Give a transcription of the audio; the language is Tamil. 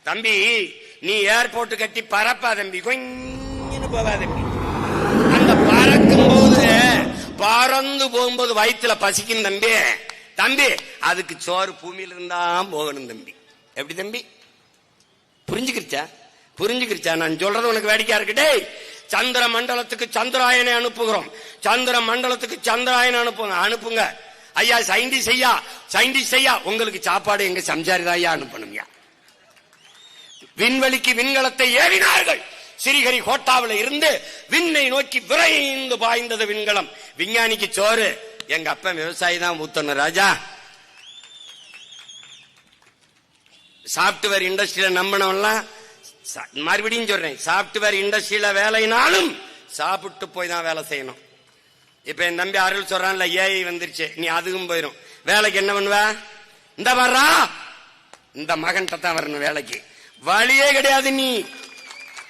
தம்பி நீ ஏர்போர்ட் கட்டி பறப்பா தம்பி, கொஞ்சம் போவா தம்பி. அந்த பறக்கும் போது பறந்து போகும்போது வயிற்றுல பசிக்கும் தம்பி. தம்பி அதுக்கு சோறு பூமியில இருந்தா போகணும் தம்பி. எப்படி தம்பி? புரிஞ்சுக்கிருச்சா? புரிஞ்சுக்கிருச்சா? நான் சொல்றது உனக்கு வேடிக்கையா இருக்கட்டே. சந்திர மண்டலத்துக்கு சந்திராயனை அனுப்புகிறோம், சந்திர மண்டலத்துக்கு சந்திராயனை அனுப்புங்க ஐயா. சயின்டிஸ்ட் ஐயா உங்களுக்கு சாப்பாடு எங்க சம்சாரிதா ஐயா அனுப்பணும்யா. விண்வெளிக்கு விண்கலத்தை ஏறினார்கள். ஸ்ரீஹரிகோட்டாவில் இருந்து விண்ணை நோக்கி விரைந்து பாய்ந்தது விண்கலம். விஞ்ஞானிக்கு சோறு எங்க அப்பா விவசாயி தான் ஊத்தணும் ராஜா. சாப்ட்வேர் இண்டஸ்ட்ரியில நம்பினவெல்லாம், மறுபடியும் சொல்றேன், சாப்ட்வேர் இண்டஸ்ட்ரியில வேலைனாலும் சாப்பிட்டு போய் தான் வேலை செய்யணும். இப்ப என் தம்பி அருள் சொல்றான்ல, ஏஐ வந்துருச்சு, நீ அதுக்கும் போயிடும். வேலைக்கு என்ன பண்ணுவ? இந்த வர்றா இந்த மகன்கிட்ட தான் வரணும் வேலைக்கு, வழியே கிடையாது. நீ